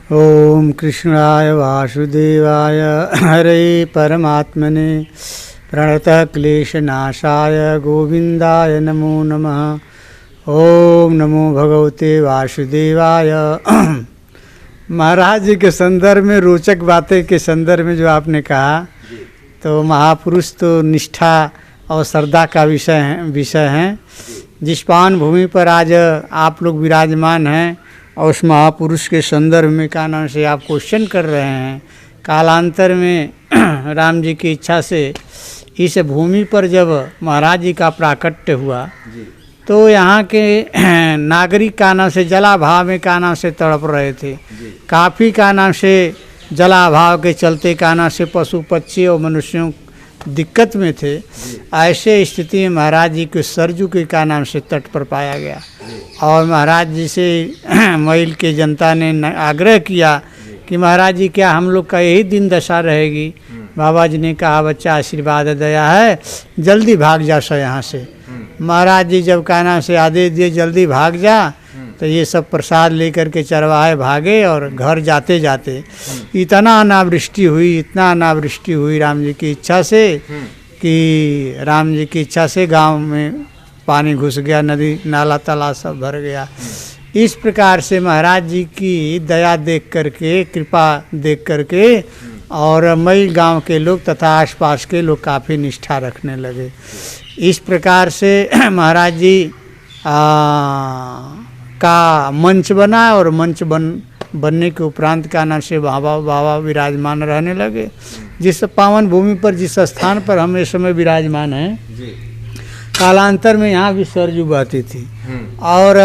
ओम कृष्णाय वासुदेवाय हरे परमात्मने प्रणतः क्लेशनाशाय गोविंदाय नमो नमः। ओम नमो भगवते वासुदेवाय। महाराज जी के संदर्भ में, रोचक बातें के संदर्भ में जो आपने कहा, तो महापुरुष तो निष्ठा और श्रद्धा का विषय है। जिस पावन भूमि पर आज आप लोग विराजमान हैं और उस महापुरुष के संदर्भ में का नाम से आप क्वेश्चन कर रहे हैं। कालांतर में राम जी की इच्छा से इस भूमि पर जब महाराज जी का प्राकट्य हुआ तो यहाँ के नागरिक का नाम से जलाभाव में का नाम से तड़प रहे थे। काफ़ी का नाम से जलाभाव के चलते का नाम से पशु पक्षी और मनुष्यों दिक्कत में थे। ऐसे स्थिति में महाराज जी को सरजू के का नाम से तट पर पाया गया और महाराज जी से मैल के जनता ने आग्रह किया कि महाराज जी क्या हम लोग का यही दिन दशा रहेगी। बाबा जी ने कहा बच्चा आशीर्वाद दया है, जल्दी भाग जा सो यहाँ से। महाराज जी जब का नाम से आदेश दिए जल्दी भाग जा, तो ये सब प्रसाद लेकर के चरवाहे भागे और घर जाते जाते इतना अनावृष्टि हुई, इतना अनावृष्टि हुई राम जी की इच्छा से कि राम जी की इच्छा से गांव में पानी घुस गया, नदी नाला तालाब सब भर गया। इस प्रकार से महाराज जी की दया देख करके, कृपा देख करके और मई गांव के लोग तथा आसपास के लोग काफ़ी निष्ठा रखने लगे। इस प्रकार से महाराज जी का मंच बना और मंच बनने के उपरांत का नाम से बाबा विराजमान रहने लगे। जिस पावन भूमि पर, जिस स्थान पर हम इस समय विराजमान हैं, कालांतर में यहाँ भी सरजू बहती थी और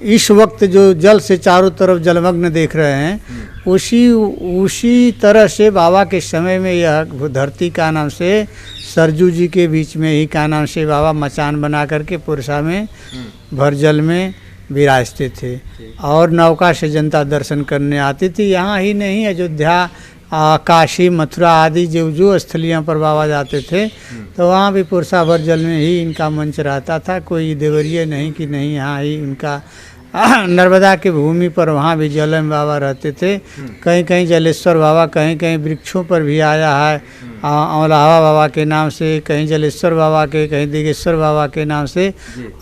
इस वक्त जो जल से चारों तरफ जलमग्न देख रहे हैं, उसी तरह से बाबा के समय में यह धरती का नाम से सरजू जी के बीच में ही का नाम से बाबा मचान बना करके पुरसा में भर जल में विराजते थे और नौका से जनता दर्शन करने आती थी। यहाँ ही नहीं, अयोध्या, काशी, मथुरा आदि जो स्थलियों पर बाबा जाते थे तो वहाँ भी पुरसा भर जल में ही इनका मंच रहता था। कोई देवरिया नहीं कि नहीं, यहाँ ही इनका नर्मदा की भूमि पर वहाँ भी जल में बाबा रहते थे। कहीं कहीं जलेश्वर बाबा, कहीं कहीं वृक्षों पर भी आया है औलाहा बाबा के नाम से, कहीं जलेश्वर बाबा के, कहीं दिगेश्वर बाबा के नाम से,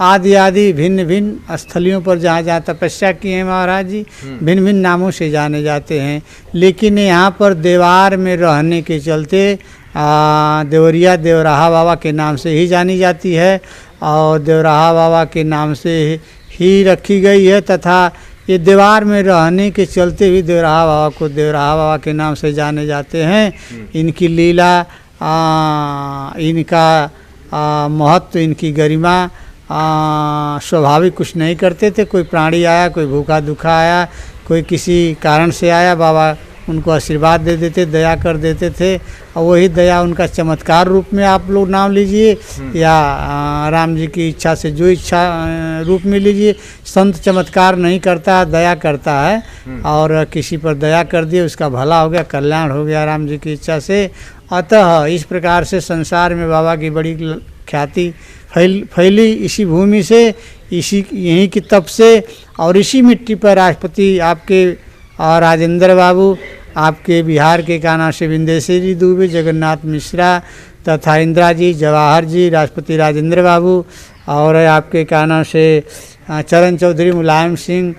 आदि आदि भिन्न भिन्न स्थलियों पर जहाँ जहाँ तपस्या किए हैं महाराज जी, भिन्न भिन्न नामों से जाने जाते हैं। लेकिन यहाँ पर देवार में रहने के चलते देवरिया देवराहा बाबा के नाम से ही जानी जाती है और देवराहा बाबा के नाम से ही रखी गई है तथा ये देवार में रहने के चलते भी देवराहा बाबा को देवराहा बाबा के नाम से जाने जाते हैं। इनकी लीला, इनका महत्व, इनकी गरिमा स्वाभाविक कुछ नहीं करते थे। कोई प्राणी आया, कोई भूखा दुखा आया, कोई किसी कारण से आया, बाबा उनको आशीर्वाद दे देते, दया कर देते थे और वही दया उनका चमत्कार रूप में आप लोग नाम लीजिए या राम जी की इच्छा से जो इच्छा रूप में लीजिए। संत चमत्कार नहीं करता, दया करता है और किसी पर दया कर दिए उसका भला हो गया, कल्याण हो गया राम जी की इच्छा से। अतः इस प्रकार से संसार में बाबा की बड़ी ख्याति फैली इसी भूमि से, इसी यहीं की तप से और इसी मिट्टी पर राष्ट्रपति आपके और राजेंद्र बाबू, आपके बिहार के काना से विंदेश्वर जी दुबे, जगन्नाथ मिश्रा तथा इंदिरा जी, जवाहर जी, राष्ट्रपति राजेंद्र बाबू और आपके काना से चरण चौधरी, मुलायम सिंह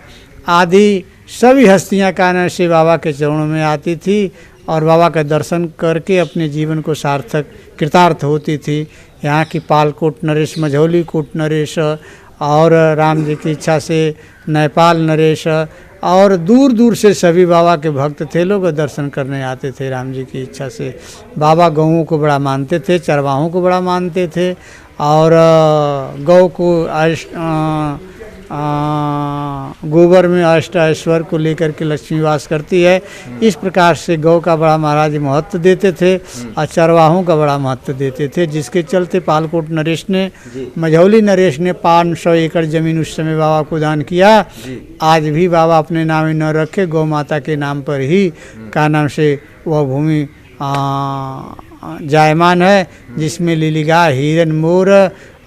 आदि सभी हस्तियां काना से बाबा के चरणों में आती थी और बाबा का दर्शन करके अपने जीवन को सार्थक कृतार्थ होती थी। यहाँ की पालकोट नरेश, मझौली कोट नरेश और राम जी की इच्छा से नेपाल नरेश और दूर दूर से सभी बाबा के भक्त थे, लोग दर्शन करने आते थे राम जी की इच्छा से। बाबा गौओं को बड़ा मानते थे, चरवाहों को बड़ा मानते थे और गौ को गोबर में अष्ट ऐश्वर्य को लेकर के लक्ष्मी वास करती है। इस प्रकार से गौ का बड़ा महाराज महत्व देते थे और चरवाहों का बड़ा महत्व देते थे, जिसके चलते पालकोट नरेश ने, मझौली नरेश ने 500 एकड़ जमीन उस समय बाबा को दान किया। आज भी बाबा अपने नाम ही न रखे, गौ माता के नाम पर ही का नाम से वह भूमि जायमान है, जिसमें लीलिगा, हिरन, मोर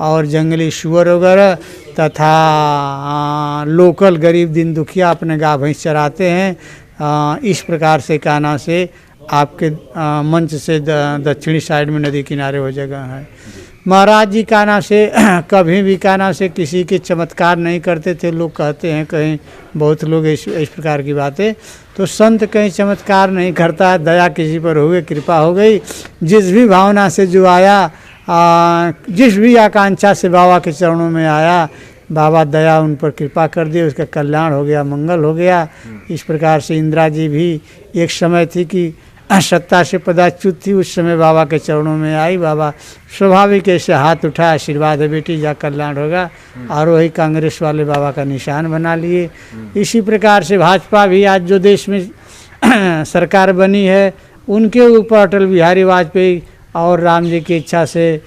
और जंगली सूअर वगैरह तथा लोकल गरीब दिन दुखिया अपने गाय भैंस चराते हैं। इस प्रकार से कान्हा से आपके मंच से दक्षिणी साइड में नदी किनारे वो जगह है। महाराज जी कान्हा से कभी भी कान्हा से किसी के चमत्कार नहीं करते थे। लोग कहते हैं कहीं बहुत लोग इस प्रकार की बातें, तो संत कहीं चमत्कार नहीं करता, दया किसी पर हो गई, कृपा हो गई। जिस भी भावना से जो आया, जिस भी आकांक्षा से बाबा के चरणों में आया, बाबा दया उन पर कृपा कर दिए, उसका कल्याण हो गया, मंगल हो गया। इस प्रकार से इंदिरा जी भी एक समय थी कि सत्ता से पदाच्युत थी, उस समय बाबा के चरणों में आई। बाबा स्वाभाविक ऐसे हाथ उठा, आशीर्वाद है बेटी, जा कल्याण होगा, और वही कांग्रेस वाले बाबा का निशान बना लिए। इसी प्रकार से भाजपा भी आज जो देश में सरकार बनी है, उनके ऊपर अटल बिहारी वाजपेयी और राम जी की इच्छा से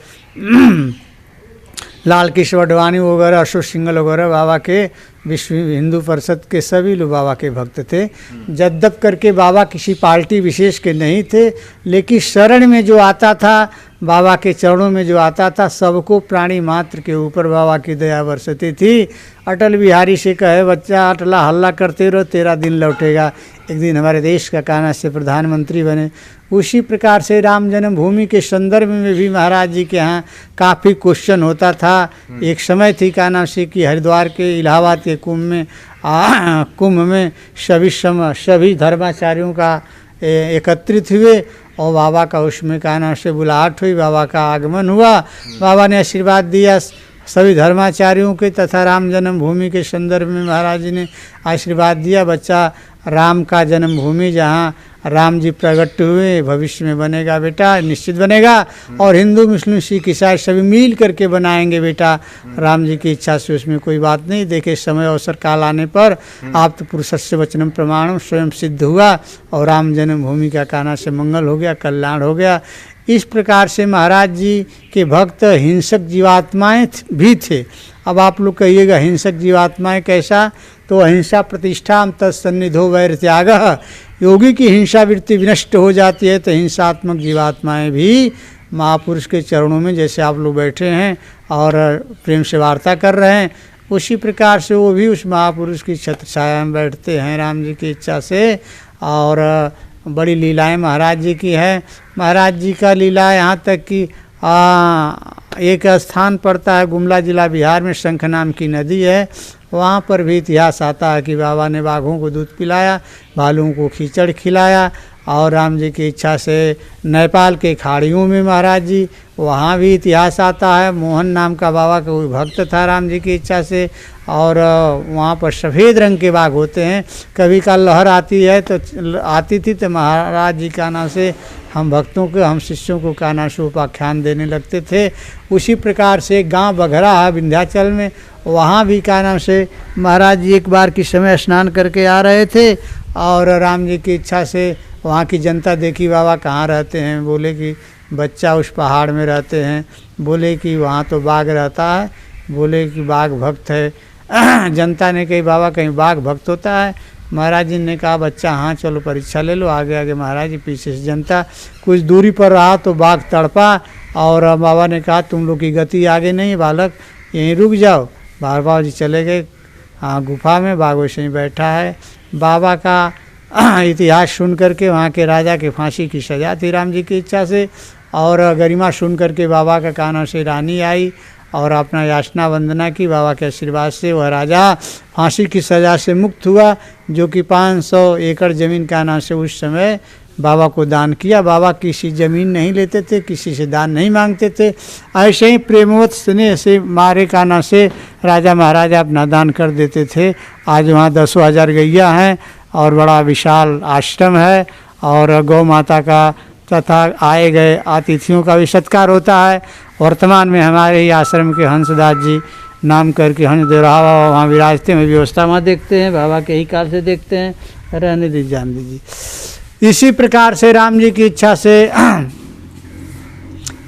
लाल कृष्ण आडवाणी वगैरह, अशोक सिंघल वगैरह बाबा के विश्व हिंदू परिषद के सभी लोग बाबा के भक्त थे। जद्दब करके बाबा किसी पार्टी विशेष के नहीं थे, लेकिन शरण में जो आता था, बाबा के चरणों में जो आता था, सबको प्राणी मात्र के ऊपर बाबा की दया बरसती थी। अटल बिहारी से कहे बच्चा अटला हल्ला करते रहो, तेरा दिन लौटेगा, एक दिन हमारे देश का कान्हा से प्रधानमंत्री बने। उसी प्रकार से राम जन्मभूमि के संदर्भ में भी महाराज जी के यहाँ काफ़ी क्वेश्चन होता था। एक समय थी कान्हा से कि हरिद्वार के इलाहाबाद के कुंभ में सभी धर्माचार्यों का एकत्रित हुए और बाबा का उसमें कान्हा से बुलाहट हुई, बाबा का आगमन हुआ। बाबा ने आशीर्वाद दिया सभी धर्माचार्यों के, तथा राम जन्मभूमि के संदर्भ में महाराज जी ने आशीर्वाद दिया, बच्चा राम का जन्मभूमि जहाँ राम जी प्रकट हुए भविष्य में बनेगा बेटा, निश्चित बनेगा, और हिंदू मुस्लिम सिख ईसाई सभी मिल करके बनाएंगे बेटा, राम जी की इच्छा से उसमें कोई बात नहीं। देखे समय अवसर काल आने पर आप तो पुरुषस्य वचनम प्रमाणम स्वयं सिद्ध हुआ और राम जन्मभूमि का कान्हा से मंगल हो गया, कल्याण हो गया। इस प्रकार से महाराज जी के भक्त हिंसक जीवात्माएं भी थे। अब आप लोग कहिएगा हिंसक जीवात्माएं कैसा, तो अहिंसा प्रतिष्ठा तत्सन्निधो वैर त्याग। योगी की हिंसा वृत्ति विनष्ट हो जाती है, तो हिंसात्मक जीवात्माएं भी महापुरुष के चरणों में, जैसे आप लोग बैठे हैं और प्रेम से वार्ता कर रहे हैं, उसी प्रकार से वो भी उस महापुरुष की छत्र छाया में बैठते हैं राम जी की इच्छा से। और बड़ी लीलाएं महाराज जी की है। महाराज जी का लीला यहाँ तक कि एक स्थान पड़ता है गुमला जिला बिहार में, शंख नाम की नदी है, वहाँ पर भी इतिहास आता है कि बाबा ने बाघों को दूध पिलाया, भालुओं को खींचड़ खिलाया। और राम जी की इच्छा से नेपाल के खाड़ियों में महाराज जी, वहाँ भी इतिहास आता है, मोहन नाम का बाबा का कोई भक्त था राम जी की इच्छा से, और वहाँ पर सफ़ेद रंग के बाघ होते हैं। कभी का लहर आती है तो आती थी तो महाराज जी कान्हा से हम भक्तों को, हम शिष्यों को कान्हा से उपाख्यान देने लगते थे। उसी प्रकार से गांव बघरा है विंध्याचल में, वहाँ भी कान्हा से महाराज जी एक बार के समय स्नान करके आ रहे थे, और राम जी की इच्छा से वहाँ की जनता देखी बाबा कहाँ रहते हैं, बोले कि बच्चा उस पहाड़ में रहते हैं, बोले कि वहाँ तो बाघ रहता है, बोले कि बाघ भक्त है। जनता ने कही बाबा कहीं बाघ भक्त होता है? महाराज जी ने कहा बच्चा हाँ चलो परीक्षा ले लो। आगे आगे महाराज जी, पीछे से जनता। कुछ दूरी पर रहा तो बाघ तड़पा, और बाबा ने कहा तुम लोग की गति आगे नहीं बालक, यहीं रुक जाओ। बाबा जी चले गए गुफा में, बाघ वैसे ही बैठा है। बाबा का इतिहास सुन करके वहाँ के राजा के फांसी की सज़ा थी राम जी की इच्छा से, और गरिमा सुन करके बाबा का कान्हा से रानी आई और अपना याचना वंदना की। बाबा के आशीर्वाद से वह राजा फांसी की सज़ा से मुक्त हुआ, जो कि 500 एकड़ ज़मीन कान्हा से उस समय बाबा को दान किया। बाबा किसी ज़मीन नहीं लेते थे, किसी से दान नहीं मांगते थे, ऐसे ही प्रेमवत स्नेह से मारे कान्हा से राजा महाराजा अपना दान कर देते थे। आज वहाँ 10,000 गैया हैं और बड़ा विशाल आश्रम है, और गौ माता का तथा आए गए अतिथियों का भी सत्कार होता है। वर्तमान में हमारे ही आश्रम के हंसदास जी नाम करके हंस देवराहा बाबा वहाँ विराजते हैं, व्यवस्था वहाँ देखते हैं, बाबा के ही काल से देखते हैं, रहने दीजिए जान दीजिए। इसी प्रकार से राम जी की इच्छा से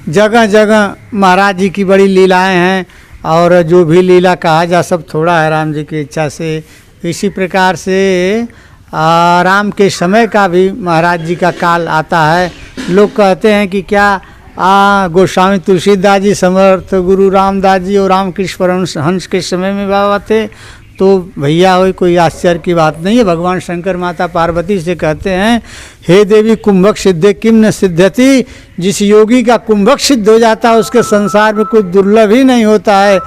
जगह जगह महाराज जी की बड़ी लीलाएं हैं, और जो भी लीला कहा जा सब थोड़ा है राम जी की इच्छा से। इसी प्रकार से राम के समय का भी महाराज जी का काल आता है। लोग कहते हैं कि क्या गोस्वामी तुलसीदास जी, समर्थ गुरु रामदास जी और रामकृष्ण परमहंस के समय में बाबा थे। तो भैया हो कोई आश्चर्य की बात नहीं है। भगवान शंकर माता पार्वती से कहते हैं, हे देवी कुंभक सिद्धे किम न सिद्धति, जिस योगी का कुंभक सिद्ध हो जाता है उसके संसार में कुछ दुर्लभ ही नहीं होता है।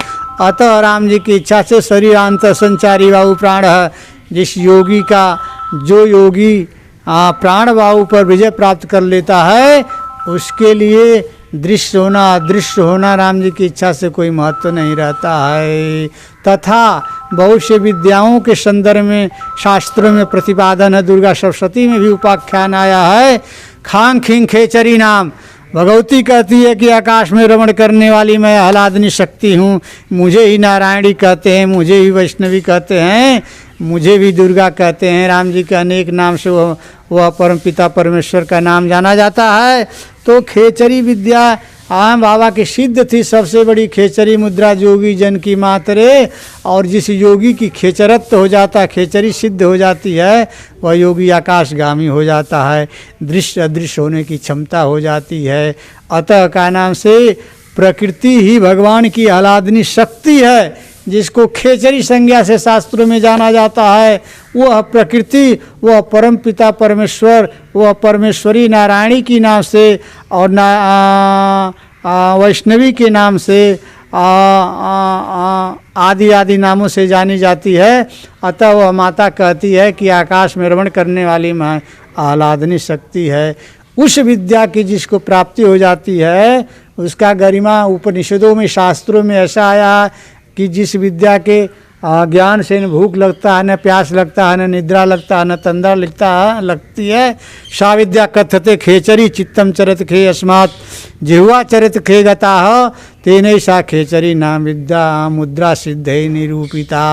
अतः राम जी की इच्छा से शरीरांत संचारी वायु प्राण है। जिस योगी का, जो योगी प्राण वायु पर विजय प्राप्त कर लेता है, उसके लिए दृश्य होना अदृश्य होना राम जी की इच्छा से कोई महत्व नहीं रहता है। तथा बहुत से विद्याओं के संदर्भ में शास्त्रों में प्रतिपादन है। दुर्गा सप्तशती में भी उपाख्यान आया है। खांग खिंग खेचरी नाम, भगवती कहती है कि आकाश में रमण करने वाली मैं आह्लादनी शक्ति हूँ। मुझे ही नारायणी कहते हैं, मुझे ही वैष्णवी कहते हैं, मुझे भी दुर्गा कहते हैं। राम जी के अनेक नाम से वह परम पिता परमेश्वर का नाम जाना जाता है। तो खेचरी विद्या बाबा की सिद्ध थी। सबसे बड़ी खेचरी मुद्रा जोगी जन की मातरे। और जिस योगी की खेचरत्व हो जाता, खेचरी सिद्ध हो जाती है, वह योगी आकाशगामी हो जाता है, दृश्य अदृश्य होने की क्षमता हो जाती है। अतः का नाम से प्रकृति ही भगवान की आह्लादनी शक्ति है, जिसको खेचरी संज्ञा से शास्त्रों में जाना जाता है। वह प्रकृति, वह परम पिता परमेश्वर, वह परमेश्वरी नारायणी की नाम से और वैष्णवी के नाम से आदि आदि नामों से जानी जाती है। अतः वह माता कहती है कि आकाश में रमण करने वाली मैं आह्लादनी शक्ति है। उस विद्या की जिसको प्राप्ति हो जाती है, उसका गरिमा उपनिषदों में शास्त्रों में ऐसा आया कि जिस विद्या के ज्ञान से न भूख लगता है, न प्यास लगता है, न निद्रा लगता है, न तंद्रा लगती है। सा विद्या कथते खेचरी चित्तम चरत खे अस्मात् जिह्वा चरत खे गता तेन सा खेचरी नाम विद्या मुद्रा सिद्धे निरूपिता।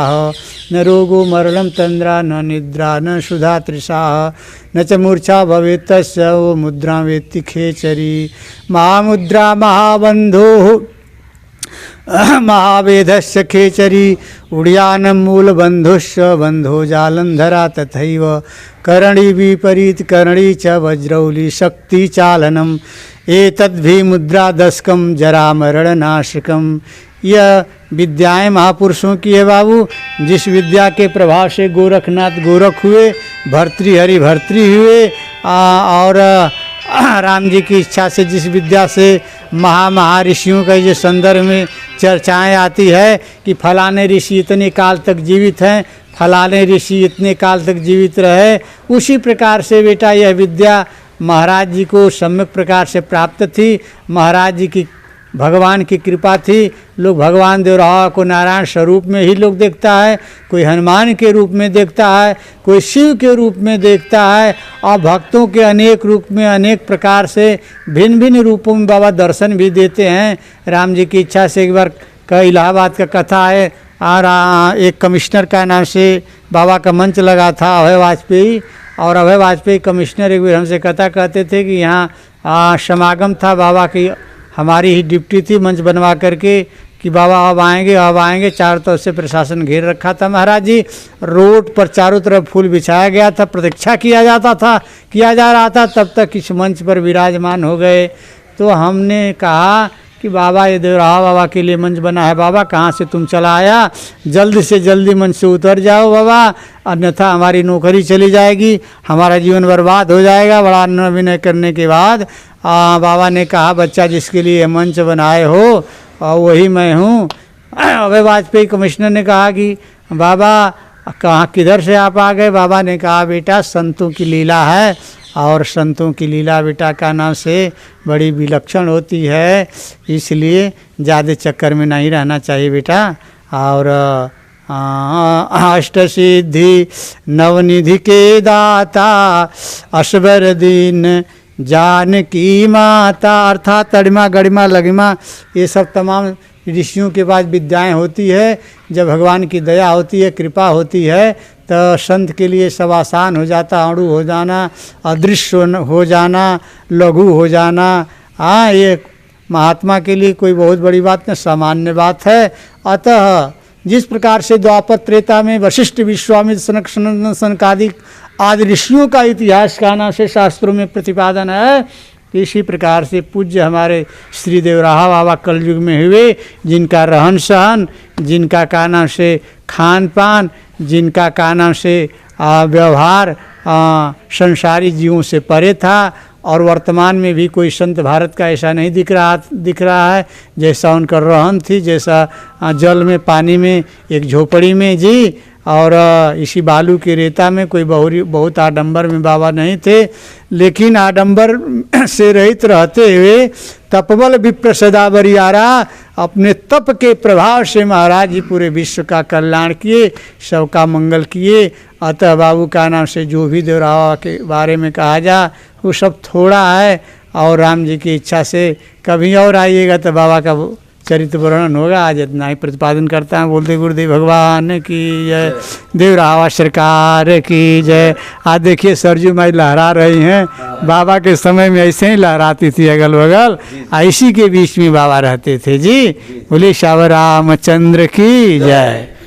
न रोगो मरणम तंद्रा न निद्रा न सुधा तृषा न च मूर्छा भवेत् तस्य वो मुद्रा वेत्ति खेचरी। महामुद्रा महाबंधो महावेदस्य खेचरी उड़ियानम मूलबंधुश्च बंधो जालंधरा तथैव करणी विपरीत करणी च वज्रौली शक्ति चालनम एतद्भि मुद्रा दशकम जरा मरणनाशकम। यह विद्याएं महापुरुषों की है बाबू। जिस विद्या के प्रभाव से गोरखनाथ गोरख हुए, भर्तृहरि भर्तृ हुए, और राम जी की इच्छा से जिस विद्या से महाऋषियों का ये संदर्भ में चर्चाएं आती है कि फलाने ऋषि इतने काल तक जीवित हैं, फलाने ऋषि इतने काल तक जीवित रहे, उसी प्रकार से बेटा यह विद्या महाराज जी को सम्यक प्रकार से प्राप्त थी। महाराज जी की भगवान की कृपा थी। लोग भगवान देवराव को नारायण स्वरूप में ही लोग देखता है, कोई हनुमान के रूप में देखता है, कोई शिव के रूप में देखता है, और भक्तों के अनेक रूप में अनेक प्रकार से भिन्न भिन्न रूपों में बाबा दर्शन भी देते हैं। राम जी की इच्छा से एक बार का इलाहाबाद का कथा है, और एक कमिश्नर का नाम से बाबा का मंच लगा था, अभय वाजपेयी। और अभय वाजपेयी कमिश्नर एक बार हमसे कथा कहते थे कि यहाँ समागम था बाबा की, हमारी ही डिप्टी थी मंच बनवा करके कि बाबा अब आएंगे। चारों तरफ से प्रशासन घेर रखा था। महाराज जी रोड पर चारों तरफ फूल बिछाया गया था, प्रतीक्षा किया जा रहा था, तब तक इस मंच पर विराजमान हो गए। तो हमने कहा कि बाबा ये देवराव बाबा के लिए मंच बना है, बाबा कहाँ से तुम चला आया, जल्दी से जल्दी मंच से उतर जाओ बाबा, अन्यथा हमारी नौकरी चली जाएगी, हमारा जीवन बर्बाद हो जाएगा। बड़ा विनय करने के बाद बाबा ने कहा, बच्चा जिसके लिए मंच बनाए हो और वही मैं हूँ। अभय वाजपेयी कमिश्नर ने कहा कि बाबा कहाँ किधर से आप आ गए। बाबा ने कहा बेटा संतों की लीला है, और संतों की लीला बेटा का नाम से बड़ी विलक्षण होती है, इसलिए ज़्यादा चक्कर में नहीं रहना चाहिए बेटा। और अष्ट सिद्धि नवनिधि के दाता असबर दीन जानकी माता, अर्थात तड़िमा गड़िमा लगिमा, ये सब तमाम ऋषियों के पास विद्याएं होती है। जब भगवान की दया होती है, कृपा होती है, तो संत के लिए सब आसान हो जाता, अणु हो जाना, अदृश्य हो जाना, लघु हो जाना। ये महात्मा के लिए कोई बहुत बड़ी बात नहीं, सामान्य बात है। अतः जिस प्रकार से द्वापर त्रेता में वशिष्ठ विश्वामित्र सनक सनकादि आदि ऋषियों का इतिहास का नाम से शास्त्रों में प्रतिपादन है, तो इसी प्रकार से पूज्य हमारे श्री देवराहा बाबा कलयुग में हुए, जिनका रहन सहन, जिनका का नाम से खान पान, जिनका का नाम से व्यवहार संसारी जीवों से परे था। और वर्तमान में भी कोई संत भारत का ऐसा नहीं दिख रहा है जैसा उनका रहन थी, जैसा जल में पानी में एक झोपड़ी में जी, और इसी बालू के रेता में कोई बहुत आडंबर में बाबा नहीं थे। लेकिन आडंबर से रहित रहते हुए तपबल विप्र सदा बरियारा, अपने तप के प्रभाव से महाराज जी पूरे विश्व का कल्याण किए, सबका मंगल किए। अतः बाबू का नाम से जो भी देवराहा के बारे में कहा जा वो सब थोड़ा है, और राम जी की इच्छा से कभी और आइएगा तो बाबा का चरित्र वर्णन होगा। आज इतना ही प्रतिपादन करता हूँ। बोलते गुरुदेव भगवान की जय, देवराहा सरकार की जय। आज देखिए सरजू माई लहरा रही हैं, बाबा के समय में ऐसे ही लहराती थी अगल बगल, इसी के बीच में बाबा रहते थे जी। बोले श्याम रामचंद्र की जय।